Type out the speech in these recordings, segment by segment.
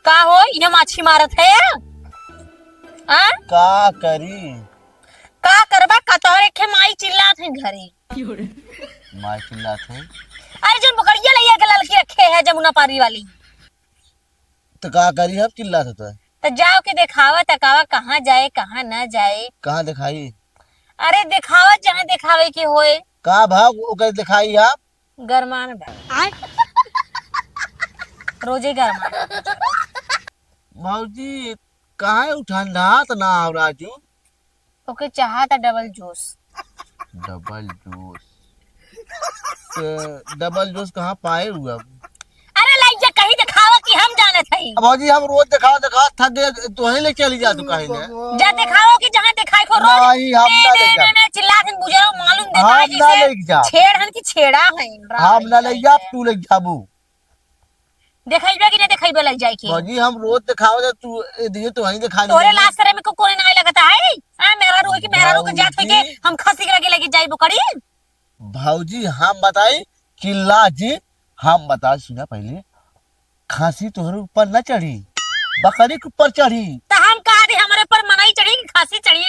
का हो ये माछी मारत है आ? का करी का करबा का तोहरे के माई चिल्लात है घरे। माँ चिल्लात है अरे जो बकरिया लइया के ललकी रखे है जमुना पारी वाली तो का करी हम चिल्लात होता है। तो जाओ के दिखावा तकावा कहाँ जाए कहाँ न जाए। कहाँ दिखाई अरे दिखावा जहाँ दिखावे के होए का भाव ओकर दिखाई आप गरमान भाई रोजे गरमान भाजी कहाँ है ठंडा तो ना हो राजू ओके चाहता डबल जूस। डबल जूस तो डबल जूस कहाँ पाए हुआ अरे लइया कहीं दिखावा कि हम जानत हई। भाजी हम रोज दिखा थक गए तो ही ले चली जा तू कहीं ने जा दिखाओ कि जहाँ दिखाई को रोज नहीं हम ना ले जा ने चिल्लात हन बुझाओ मालूम देता हम ना जैसे ले जा छेड़ हन की छेड़ा है हम ना ले जा तू ले जाबू दिखाइबे कि नहीं दिखाइबे लग जाए की। भाजी हम रोज दिखाओ तो तू दिए तो वहीं दिखा तोरे लाश रे में को कोई नहीं लगता है। हां मेरा रो की मेरा रो के जात है के हम खसी के लगे जाइबो करी। भाजी हम बताई चिल्ला जी हम बता सुना पहले खांसी तोहरे ऊपर न चढ़ी बकरी के ऊपर चढ़ी तो हम कहा दे हमारे पर मनाई चढ़ी कि खांसी चढ़ी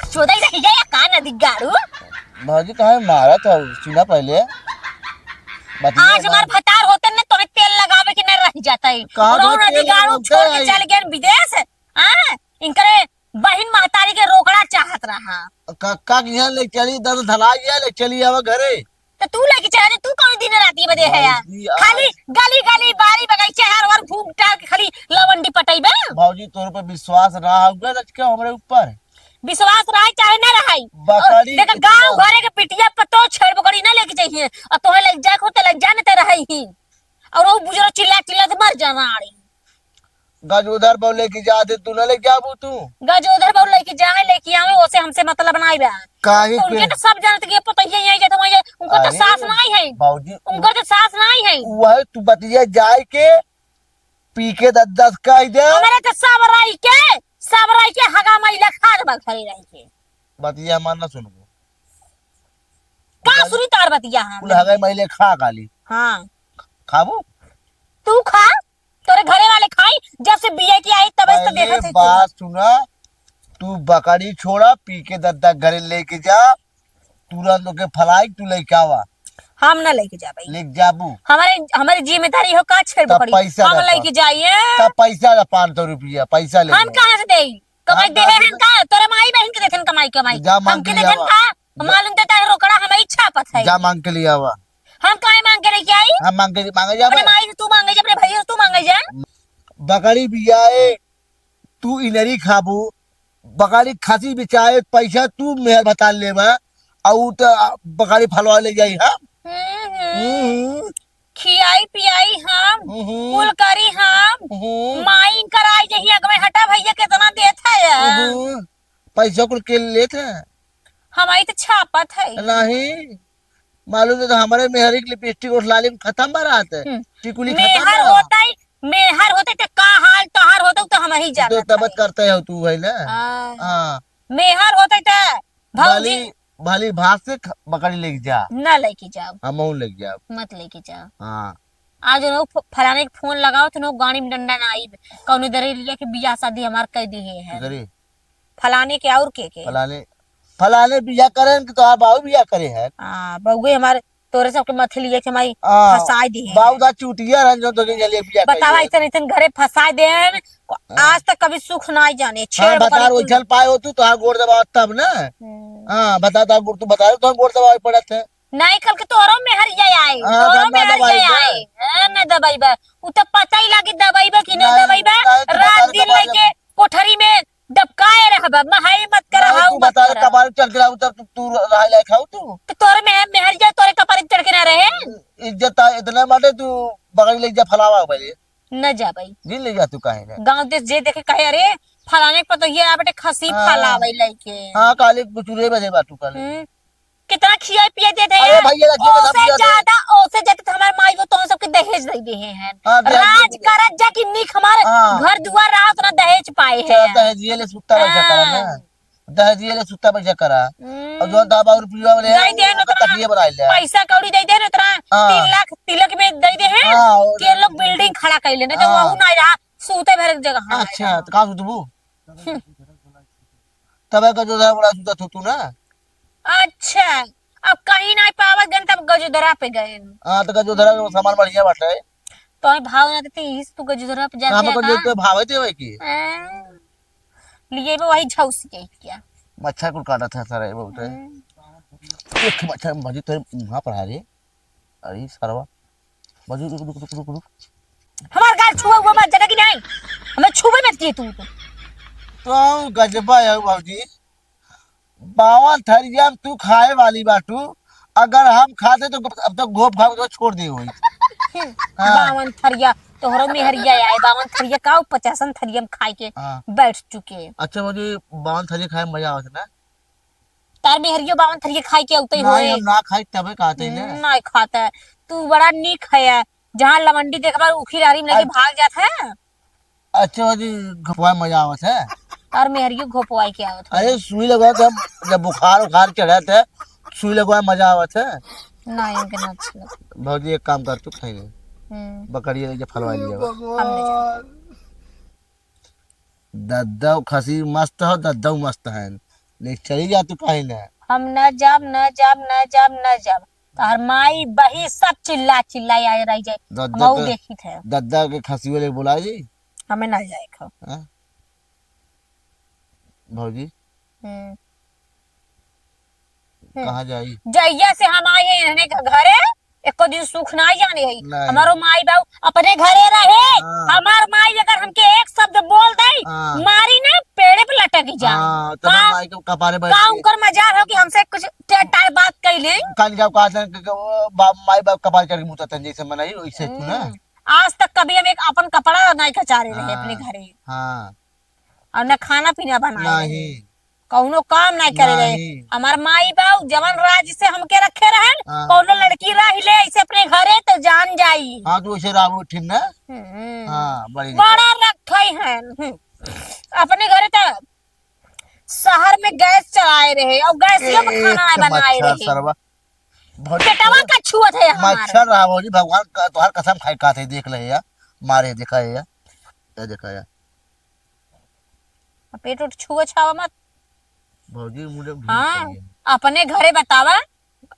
चोदई रह जाए का न दिगारू। भाजी कहा मारा था सुना पहले आज हमार भतार होते न तोरे तेल लगावे के न रह जाता है और नदी गाड़ू छोड़ के चल गए विदेश। हां इनकरे बहन महतारी के रोकड़ा चाहत रहा का यहाँ ले चली दर धला गया ले चली आवा घरे तो तू लेके चला तू कौन दिन राती बदे है यार खाली गली गली बारी बगीचे हर और घूम टाल के खाली लवंडी पटाइबे। भाजी तोर पर विश्वास रहा होगा क्या हमरे ऊपर विश्वास रहे चाहे न रहे बकरी देख गांव घरे के पिटिया पतो छेड़ बकरी न लेके जाइए और तोहे ले जाए हो तो ले जाने ते रही ही और वो बुजुर्ग चिल्ला चिल्ला के मर जाना आड़ी गज उधर बोल लेके जा दे तू न ले जाबू तू गज उधर बोल लेके जाए लेके आवे ओसे हमसे मतलब बनाई बा काहे तो उनके तो सब जानते कि पतो यही जात वही उनको तो सास नहीं है भाजी उनको तो सास नहीं है वह तू बतिया जाए के पी के 10 कह दे हमारे तो सब राई के हगा मैला खाद बखरी रही के बतिया मानना सुनबो का सुनी तार बतिया हम कुल हगे मैले खा गाली हां खाबू तू खा तोरे घरे वाले खाई जब से बीए की आई तब से देखत है बात सुना तू बकरी छोड़ा पी के 10 घरे लेके जा तुरंत लोग फलाई तू लेके आवा हम न लेके जा भाई लेके जाबू हमारी जिम्मेदारी हो का छेड़ तब पकड़ी पैसा हम रखा। लेके जाइए तब पैसा 500 रुपया पैसा ले हम कहां से देई कमाई हम दे कहाँ हैं का तोरे माई बहन के देथन कमाई जा मांग हम के के ले देथन आवा। का मालूम देता है रोकड़ा हमारी इच्छा पत है जा मांग के लिए आवा हम काहे मांग के लेके आई हम मांगे जा अपने माई से तू मांगे जा अपने भैया से तू मांगे जा बकरी बियाए तू इनरी खाबू बकरी खासी बिचाए पैसा तू मेहर बता लेबा और तो बकरी फलवा ले जाई हां खियाई पियाई हम कुल करी हम माई कराई जही अगवे हटा भैया कितना देत है यार पैसा कुल के लेते हमारी तो छापत है नहीं मालूम है तो हमारे मेहरी की लिपस्टिक और लालिम खत्म बारात है टिकुली मेहर होते तो का हाल तोहार होते तो हम ही तो जानत तबत करते हो तू है ना हां मेहर होते तो भौजी भली भात से बकरी लेके जा न लेके जाओ हम लेके जाओ मत लेके जाओ। हाँ आज लोग फलाने के फोन लगाओ तो लोग गाड़ी में डंडा ना आई कौन दरे लिया के बियाह शादी हमार कह दी है फलाने के और के फलाने बिया करें कि तो आप बाबू बिया करे हैं बउए हमारे तोरे सबके मथली है कि हमारी फसाई दी है बाबू दा चूटिया रंजो तो के लिए बिया बतावा इतन इतन घरे फसाई दे आज तक कभी सुख ना जाने छेड़ बता रो चल पाए हो तू तो गोड़ दबा तब ना हां बता ता गुड़ तू बता तो गोड़ दबा पड़त है नहीं कल के तोरो में हरिया आए तोरो में हरिया आए न दबाईबा उ त पता ही लागी दबाईबा कि न दबाईबा रात दिन लेके कोठरी में दबकाए रहबा महाई मत कर हाउ तू बता कबार चल के आउ तब तू रह ले खाऊ तू तो तोरे में हरिया तोरे कपार चढ़ के ना रहे इज्जत इतना माटे तू बगल ले जा फलावा पहले न जा भाई जी ले जा तू काहे ना गांव देश जे देखे कहे अरे फलाने पर तो ये बेटे खसी फलावे लइके हां काले बुचुरे बजे बाटू काले कितना खिया पिया देते हैं अरे भैया ओसे ज्यादा हमारे माई वो तो सबके दहेज दे दिए हैं राज करत जा कि निक हमारे घर दुआर रहा तो ना दहेज पाए हैं दहेजिए ले सुत्ता बजा करा ना दहेजिए ले सुत्ता बजा करा और जो दाबा रुपया वाले नहीं दे न तकिए बनाई ले पैसा कौड़ी दे दे न तोरा 3 लाख तिलक में दे दे हैं के लोग बिल्डिंग खड़ा कर लेने तो वहु नहीं रहा सूते भर एक जगह हाँ अच्छा तो कहाँ सुतबू तब का जो बड़ा सुता तू ना। अच्छा अब कहीं ना पावत गन तब गजोदरा पे गए हाँ तो का जो धरा सामान बढ़िया बाटे। तो भाव ना देते इस तू गजोदरा पे कहाँ जाते पे है जो का तो भावे थे वही की लिए भी वही झौस के क्या मच्छर को काटा था सारा बहुत है। एक मच्छर भजी तो वहां पर आ रही। अरे सरवा भजी रुक रुक रुक रुक रुक। हमार गाल छुआ हुआ बात जरा कि नहीं हमें छुबे मत किए तू तो गजबा है बाबूजी। बावन थरिया में तू खाए वाली बाटू। अगर हम खाते तो अब तक गोप खा तो छोड़ दी हुई। हाँ। बावन थरिया तोहरो में हरिया आए बावन थरिया का 50 थरिया में खाए के हाँ। बैठ चुके अच्छा बाबूजी बावन थरिया खाए में मजा आवत ना। तार में हरियो बावन थरिया खाए के उतई नहीं होए हम ना खाई तबे खाते ना। नहीं खाता है तू बड़ा नीक है जहाँ लवंडी देखा उखी रारी में लेके भाग जाता है अच्छा बाबूजी घपवा मजा आवत है। और मेहरियो घोपवाई के आवत है अरे सुई लगवा के जब बुखार उखार चढ़े थे सुई लगवा मजा आवत है। नहीं हमके ना अच्छा लगता भाजी एक काम कर तू खाएंगे बकरिया लेके फलवा लिया हम नहीं जाते। दद्दा खसी मस्त हो दद्दा मस्त है ले चली जा तू कहीं ना। हम न जाब न जाब न जाब न जाब तार माई बही सब चिल्ला चिल्लाई आए रह जाए दद्दा हम के देखी थे दद्दा के खसी वाले बुला जी। हमें ना जाए खो हाँ? भौजी कहाँ जाई। जैया से हम आए हैं रहने के घरे एको दिन सुख ना जाने है नहीं। हमारो माई बाबू अपने घरे रहे हाँ। हमार माई अगर हमके एक शब्द बोल दे हाँ। मारी ना पेड़े पे लटक जाए हाँ तब हम माई के कपारे बैठ का उनकर मजाल हो कि हमसे कुछ टाइम बात कैले कान का कहते हैं कि बाप माई बाप कपार चढ़ के मुंह तन जैसे मनाई वैसे तू ना। आज तक कभी हम एक अपन कपड़ा नहीं कचारे रहे अपने घरे हाँ और न खाना पीना बनाए नहीं कौनो काम नहीं करे रहे नहीं। हमार माई बाबू जवन राज से हमके रखे रहे हाँ। कौनो लड़की रह ले ऐसे अपने घरे तो जान जाई हाँ तू वैसे राबू ठीक ना। हाँ बड़ी बड़ा रखे हैं अपने घरे तो शहर में गैस चलाए रहे और गैसियों पे खाना नहीं बनाए रहे सरवा पेटवा का छुअत है हमारे मच्छर रावो जी भगवान का तोहर कसम खाई का थे देख ले या मारे देखा है या ये देखा या पेट उठ छुआ छावा मत भौजी मुझे हाँ अपने घरे बतावा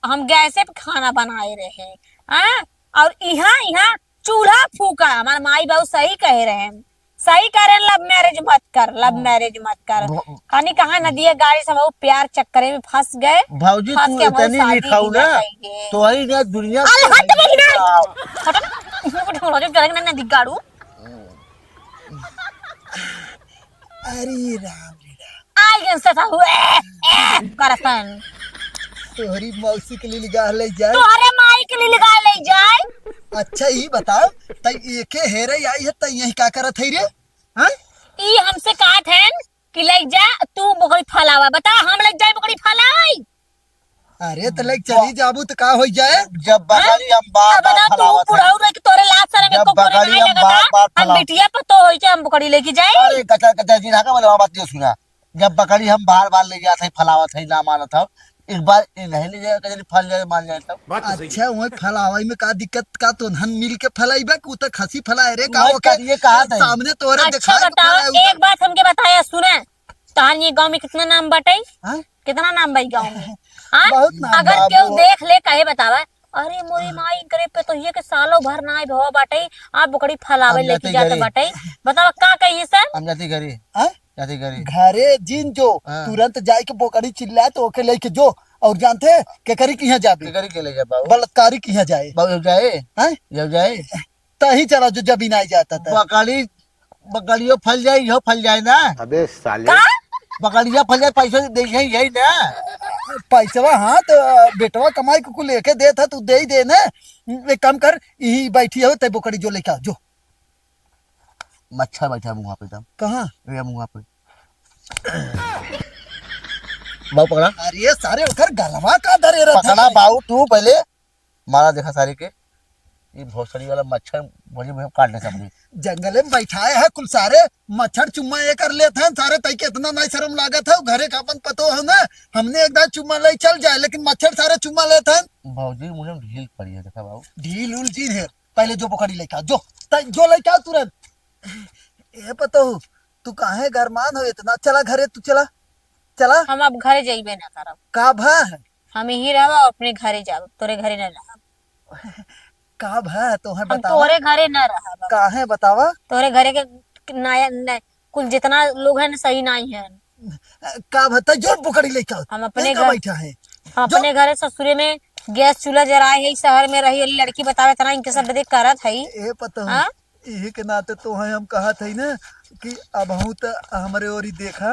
हम गैसे पे खाना बनाए रहे हाँ और यहाँ यहाँ चूल्हा फूका हमारे माई बाबू सही कह रहे हैं सही कह रहे हैं लव मैरिज मत कर लव मैरिज मत कर कहानी कहाँ नदी गाड़ी से हम प्यार चक्कर में फंस गए भौजी फंस तू के हमारी इतनी शादी लिखाऊ की ना जाएगी। तो वही ना दुनिया अरे हट बहिना हट इसमें कुछ हो रहा है ना नदी गाड़ू अरे राम आई से था हुए करतन तोहरी मौसी के लिए निगाह ले जाए। तोहरे माई के लिए लगा ले जाए अच्छा ही बताओ तई एके हेरे आई है तई यही का करत है रे हां ई हमसे कहा थे कि ले जा तू बकरी फलावा बता हम ले जाए बकरी फलाई अरे तो लेक चली जाबू तो का हो जाए। जब बकरी हम बार अब ना बार तू फलावत है पुराऊ रे कि तोरे लात सारे में जब को कोरे बकरी नहीं हम लगता बार हम फलावत बिटिया पर तो होई के हम बकरी लेके जाए अरे कचा कचा जी ढाका वाला बात ये सुना जब बकरी हम बार बार ले जाते फलावत है ना मानत था एक बार नहीं ले जाए कजरी फल जाए मान जाए तब अच्छा वही फलावाई में का दिक्कत का तो हन मिल के फलाईबा को तो खसी फलाए रे का वही ओके करिए कहा था। सामने तोरे अच्छा दिखा बताओ एक बात हमके बताया सुने तहां ये गांव में कितना नाम बटाई हां कितना नाम भाई गांव में हां बहुत नाम अगर बाबू। केहू देख ले कहे बतावा अरे मोरी माई करे पे तो ये के सालों भर ना आए भवा बाटई आप बकरी फलावे हम लेके जाते जाते घरे। बाटई बतावा का कहिए सर हम जाती घरे हां जाती घरे घरे जिन जो हाँ। तुरंत जाए के बोकड़ी चिल्लाए तो ओके लेके जो और जानते के करी किहाँ जाबे घरे के ले जा बाबू बलात्कारी किहाँ जाए बाबू जाए हैं जब जाए तही चला जो जब नहीं जाता था बकरी बकरियों फल जाए यो फल जाए ना अबे साले का बकरिया फल जाए पैसा दे यही ना पैसवा हाँ तो बेटवा कमाई को लेके दे था तू दे ही दे ना एक काम कर यही बैठी हो ते बोकड़ी जो लेके आ जो मच्छर बैठा मुँह पे तब कहाँ ये मुँह पे बाबू पकड़ा अरे सारे उधर गलवा का डरे रहता पकड़ा बाबू तू पहले मारा देखा सारे के ये भोसड़ी वाला मच्छर मुझे मुझे काटने से अपनी जंगले में बैठाए है कुल सारे मच्छर चुम्मा ये कर लेते हैं सारे तई के इतना नहीं शर्म लागत है घरे का अपन पतो है ना हमने एक दान चुम्मा ले चल जाए लेकिन मच्छर सारे चुम्मा लेते हैं भाजी मुझे ढील पड़ी है देखा बाबू ढील उल चीज है पहले जो पकड़ी लेके आ जो तई जो लेके आ तुरंत ये पतो तू काहे गरमान हो इतना, चला घरे तू, चला चला। हम अब घरे जाइबे ना करब, का भा हम ही रहब अपने घरे जाब, तोरे घरे न रहब। का भा तो है हम बतावा, तोरे घरे न रहब, काहे बतावा। तोरे घरे के नया कुल जितना लोग हैं ना सही नहीं है। का भा तै जोर पकड़ी ले चल, हम अपने का घर बैठा है। हम अपने घरे ससुरे में गैस चूल्हा जराए है, शहर में रही वाली लड़की बतावे तना इनके सब बदे करत है। ए पतो हाँ? यही के नाते तो है हम कहा थे ना कि अब हूँ तो हमारे ओरी देखा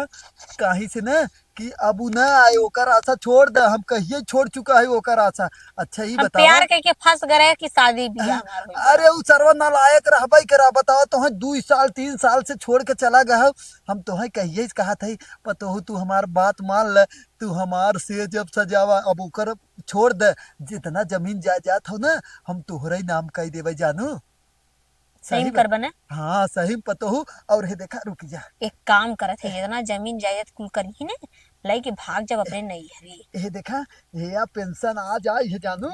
कहीं से ना कि अब उ ना आए, ओकर आशा छोड़ दे, हम कहिए छोड़ चुका है ओकर आशा। अच्छा ही हम बतावा। प्यार करके फंस गए कि शादी बियाह हमार होई। अरे उ सर्व नालायक रहबई करा, बताओ तो 2 साल 3 साल से छोड़ के चला गया। हम तो है कहिए कहा था पतो तू हमार बात मान ल, तू हमार से जब सजावा अब ओकर छोड़ दे, जितना जमीन जायदाद हो ना हम तोहरे ही नाम कह देवे जानू। सही में करबा ना। हाँ सही में पतो हूँ। और हे देखा रुक जा, एक काम करत है, जितना जमीन जायदाद कुल करी ना लई के भाग जब अपने नहीं हरी। हे देखा हे या पेंशन आ जाए है जानू,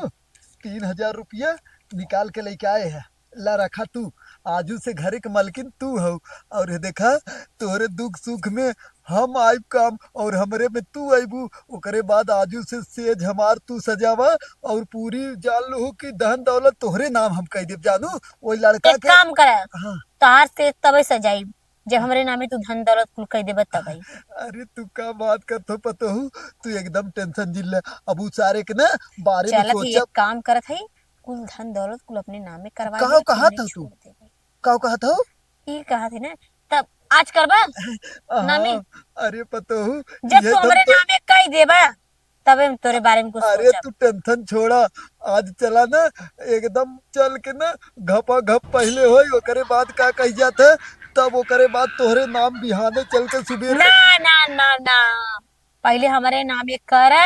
3,000 रुपया निकाल के लेके आए है, ला रखा तू, आजू से घरे के मालकिन तू हो। और हे देखा तोहरे दुख सुख में हम आइब काम और हमरे में तू आइबू, ओकरे बाद आजू से सेज हमार तू सजावा और पूरी जान लो कि धन दौलत तोहरे नाम हम कह देब जानू। वही लड़का एक के काम कर, हाँ। तार से तबे सजाई जब हमरे नामे तू धन दौलत कुल कह देबे तबई। अरे तू का बात करतो पतो हूँ, तू एकदम टेंशन जिल अब उ सारे के ना बारे में चलत ही सोचा। एक काम करत है, कुल धन दौलत कुल अपने नामे करवा कहो कहा था तू, कहो कहा था। ये कहा थी ना, तब आज करबा नामे। अरे पतो हूँ जब तू हमरे नामे कह देबा तबे हम तोरे बारे में कुछ अरे सोचब। तू टेंशन छोड़ा, आज चला ना एकदम चल के ना घपा घप पहले होई, ओकरे बाद का कह जाते, तब ओकरे बाद तोहरे नाम बिहाने चल के सुबह ना ना ना ना, पहले हमारे नामे कर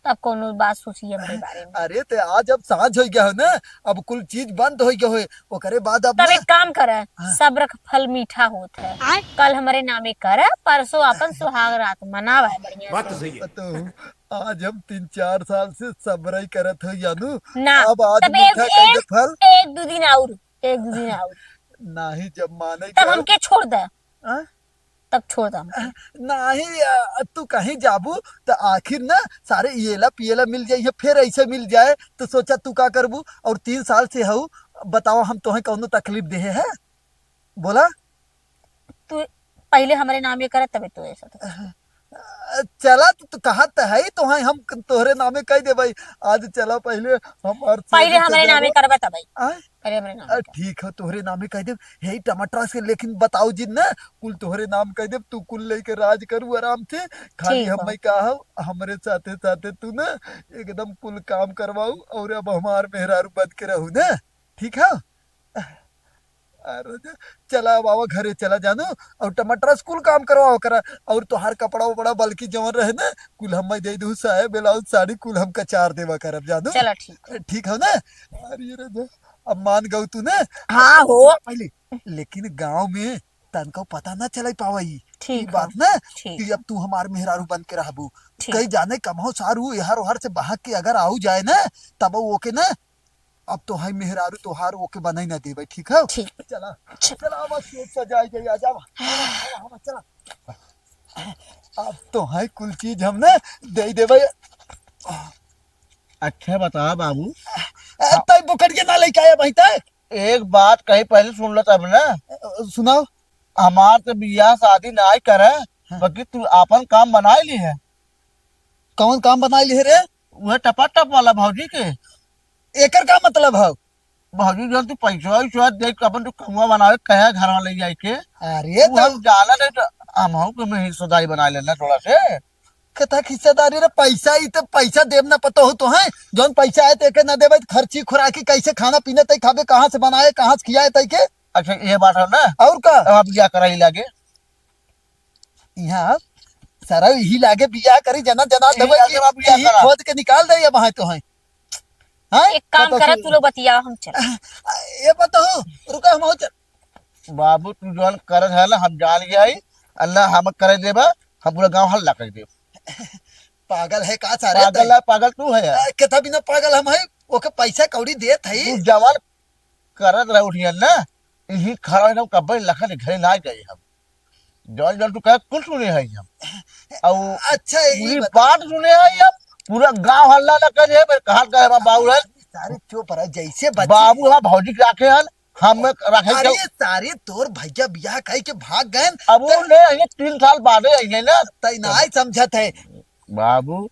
तब कोनो बात सोची हमरे बारे में। अरे ते आज अब साँझ हो गया हो ना, अब कुल चीज बंद हो गया हो, ओकरे बाद अब तब ना एक काम कर, सब्र का फल मीठा होता है। कल हमारे नामे कर, परसों अपन सुहाग रात मनावा है बढ़िया बात तो से। सही है। पतो हूँ, आज हम 3-4 साल से सब्र ही करत हो जानू। ना अब आज तब एक मीठा कह दे फल एक दो दिन और, एक दो दिन और नाही जब माने तब गए। हमके छोड़ दे, हाँ? तब छोड़ दे हमके। नहीं तू कहीं जाबू तो आखिर ना सारे येला पियला मिल जाइए, फिर ऐसे मिल जाए तो सोचा तू का करबू। और 3 साल से हूँ, बताओ हम तुम्हें कौनो तकलीफ दे है बोला। तू पहले हमारे नामे कर तबे तो ऐसा तो। चला तो कहा तो है तो है हम तोहरे नामे कह दे भाई। आज चला पहले हम पहले हमारे नामे करबा तब पहले हमारे नामे कर। ठीक है तोहरे नामे कह दे हे टमाटर से, लेकिन बताओ जिन ना कुल तोहरे नाम कह दे, तू कुल लेके राज करू आराम से। खाली ठीक हम कहा हमरे साथे साथे तू ना एकदम कुल काम करवाऊ और अब हमार मेहरारू बद के रहू ना, ठीक है। अरे चला बाबा घरे चला जानो और टमाटर स्कूल काम करवाओ करा, और तोहार कपड़ा उपड़ा बल्कि जवन रहे ना कुल हम दे दू, साहे ब्लाउज साड़ी कुल हम कचार देवा करब जानो। चलो ठीक। ठीक है ना। अरे राजा अब मान गऊ तू ना। हाँ हो पहले लेकिन गांव में तनको पता ना चल पावई ठीक ई है, बात ना ठीक। कि अब तू हमार मेहरारू बन के रहबू। ठीक। कई जाने कमहो सारू यार ओहर से बहक के अगर आऊ जाए ना तब वो ओके ना, अब तो है मेहरारू तोहार ओके बनाई ना देबे, ठीक है। ठीक। चला चला बस ये सजाई गई आ जावा चला। अब तो है कुल चीज हम ना दे देबे। अच्छा बता बाबू, तय बुकड़िए ना लेके आया भाई तय। एक बात कही पहले सुन लो तब ना। सुनाओ। हमार तो बियाह शादी ना करे, बाकी तू अपन काम बना ली है। कौन काम बनाई ले रे? वह टपा टप वाला भौजी के। एकर का मतलब है? भौजी जो तू पैसा वैसा देख अपन तू कमुआ बनावे कहे घर में ले जाए के। अरे तू हम जाना नहीं तो हम के में हिस्सेदारी बना लेना थोड़ा से। कथा हिस्सेदारी रे, पैसा ही तो पैसा देव ना पता हो तो है, जौन पैसा आए ते के ना देवे खर्ची खुराकी कैसे खाना पीना तय खाबे, कहाँ से बनाए कहाँ से खियाए तय के। अच्छा ये बात है ना। और का अब बियाह कराई लागे यहाँ सारा यही लागे बियाह करी जना जना यही देवे लागे बा बियाह यही करा। खोद के निकाल दे अब है तो है। हाँ? एक काम बताओ कर, तू- तू लोग बतिया हम चल। ये बताओ रुका हम चल। बाबू तू जौन करत है ना हम जान गया अल्लाह हम करे देबा, हम पूरा गांव हल्ला कर देब। पागल है का सारे पागल है, पागल तू है यार। कथा बिना पागल हम है, ओके पैसा कौड़ी देत है। तू जवान करत रह उठियन ना यही खड़ा एकदम कब्बे लखन घरे ना गए हम जौन जौन तू कहे कुछ सुने हैं हम और अच्छा यही पूरी बता बात सुने हैं हम पूरा गांव हल्ला न करे है कहा गए हम बाबू है सारे चुप रह जैसे बच्चे बाबू हम भौजी के राखे हन हम राखे अरे सारे तोर भैया बियाह कह के भाग गए अब वो ने ये 3 साल बाद आएंगे ना तई नहीं समझत है बाबू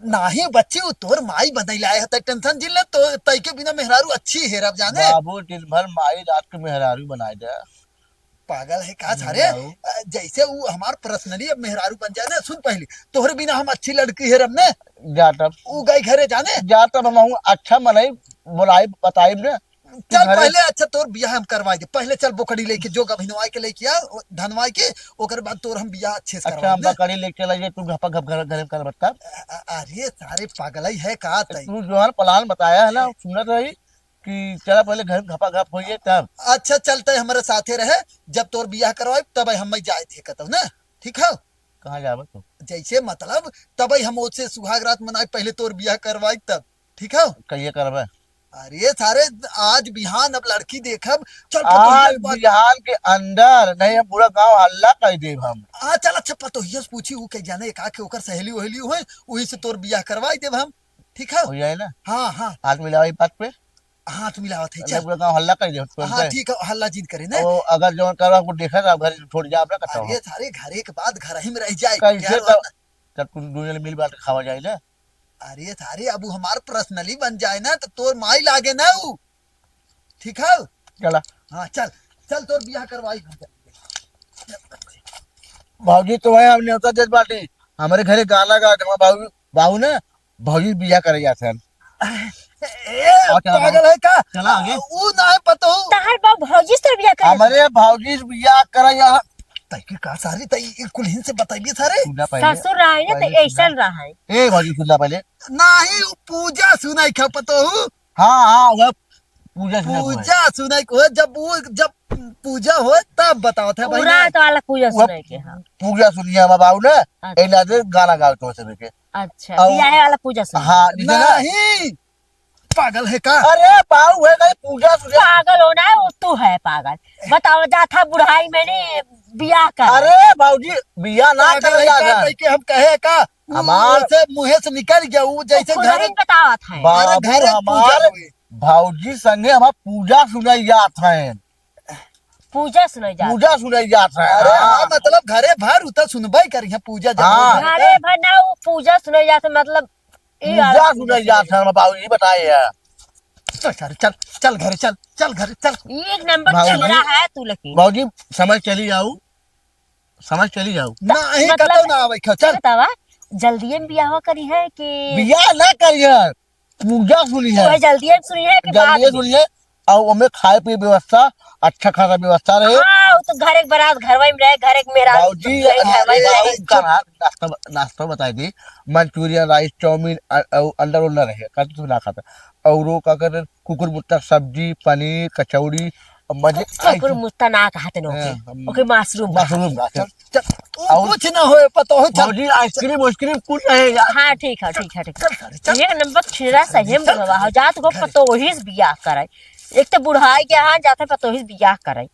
नाही बच्चे वो तोर माई बदल आए है टेंशन जिल तो तई के बिना मेहरारू अच्छी है रब जाने बाबू दिन भर माई रात के मेहरारू बनाए दे पागल है का सारे जैसे वो हमार पर्सनली अब मेहरारू बन जाए ना सुन पहले तोहरे बिना हम अच्छी लड़की है रब ने जाता वो गई घरे जाने जाता हम अच्छा मनाई बुलाई बताई ने चल पहले अच्छा तोर बियाह हम करवाई दे पहले चल बोकड़ी लेके जो गभिनवाई के लेके आ धनवाई के ओकर बाद तोर हम बियाह अच्छे से अच्छा हम करवाई बकरी लेके लगे तू घपा घप घर घर कर बता अरे सारे पागल ही है का तई तू जो है प्लान बताया है ना सुनत रही कि चला पहले घर घपा घप होइए तब अच्छा चलते हमारे साथे रहे जब तोर बियाह करवाई तब हम जाए थे कहता ना ठीक है कहाँ जाबा तू जैसे मतलब तब हम उससे सुहाग रात मनाए पहले तोर बियाह करवाई तब ठीक है कहिए करबे अरे सारे आज बिहान अब लड़की देखब चल आज बिहार के अंदर नहीं हम पूरा गांव हल्ला कर देब हम हाँ चल अच्छा पतोहिया से पूछी वो कह जाने एक आके ओकर सहेली वहेली हुए वही से तोर बियाह करवाई देब हम ठीक है हो जाए ना हाँ हाँ हाथ मिलावा बात पे हाथ मिलावत है नहीं, चल पूरा गांव हल्ला कर देब हाँ ठीक है हल्ला जीत करे ना तो अगर जो करवा को देखा तो घर छोड़ जा अपना कटवा अरे सारे घरे के बाद घर ही में रह जाए कैसे यार, तब तू दुनिया मिल बात खावा जाए ना अरे सारे अब हमार पर्सनली बन जाए ना तो तोर माई लागे ना वो ठीक है चला हाँ चल चल तोर बियाह करवाई भाजी तो वही हमने होता जज बाटी हमारे घरे गाना गा के बाबू बाबू ने भौजी बियाह करे जाते हैं पागल है का चला आगे वो ना है पता हो तहार बाप भौजी से बियाह करे हमारे भौजी से बियाह करे यहाँ तई के का सारी तई कुलहिन से बताइए सारे सुनना पहले ससुर रहा है ना तो पहले ऐसा रहा है ए भौजी सुनना पहले नाही पूजा सुनाई खा पता हो हाँ हाँ वह पूजा सुनना को है। पूजा सुनाई को जब पूजा हो तब बताओ था भाई पूरा तो अलग पूजा वह सुने के हाँ पूजा सुनिए हमारे बाबू ने अच्छा। ए लादे गाना गाओ तो सभी के अच्छा और- बियाह वाला पूजा सुने हाँ नीचे ना नहीं पागल है का अरे बाबू है कहीं पूजा सुनिए पागल होना है वो तू है पागल बताओ जा था बुढ़ाई मैंने बियाह कर अरे बाबूजी बियाह ना पागल कर है का तई के हम कहे का हमार- से मुंह से निकल गया वो जैसे घर बतावा था बाबू घर पूजा हमारे हुई। भाऊजी संगे हमार पूजा सुनाई जात हैं पूजा सुनाई जा पूजा सुनाई जात है अरे हाँ मतलब घरे भर उतर सुनबाई करी पूजा जब हाँ। हो जाए। घरे भर ना वो पूजा सुनाई जाते मतलब ये पूजा वाला सुनाई जात है हमारे बाबूजी बताए है चल सारे चल चल घरे चल घरे चल एक नंबर भाई- चल रहा है तू लकी बाबूजी समझ चली जाऊ समझ चली जाऊ नहीं मतलब- कतो ना आवे खा, चल बतावा जल्दी में बियाह करी है कि बियाह ना करिए पूजा सुनी है वह जल्दी में सुनी है कि बाद जल्दी में? सुनिए और हमें खाए पिए व्यवस्था अच्छा खासा व्यवस्था रहे हाँ वो तो घर एक बारात घर में रहे घर एक मेरा बाबूजी घर में रहे बाबू का नाश्ता नाश्ता बताई दी मंचूरियन राइस चाउमीन अंडा उंडा रहे कहते तो ना खाता और वो का कर कुकुर मुट्टा सब्जी पनीर कचौड़ी और मजे कुकुर मुस्ता ना कहते नो हाँ, ओके मशरूम मशरूम चल चल वो कुछ ना होए पता हो चल बाबूजी आइसक्रीम वाइसक्रीम कुछ रहेगा हाँ ठीक है ठीक है ठीक चल सारे चल है एक नंबर छिरा सही में बाबा हो जात को पतो ही बियाह करे एक तो बुढ़ाई के यहाँ जाते पतो ही बियाह करे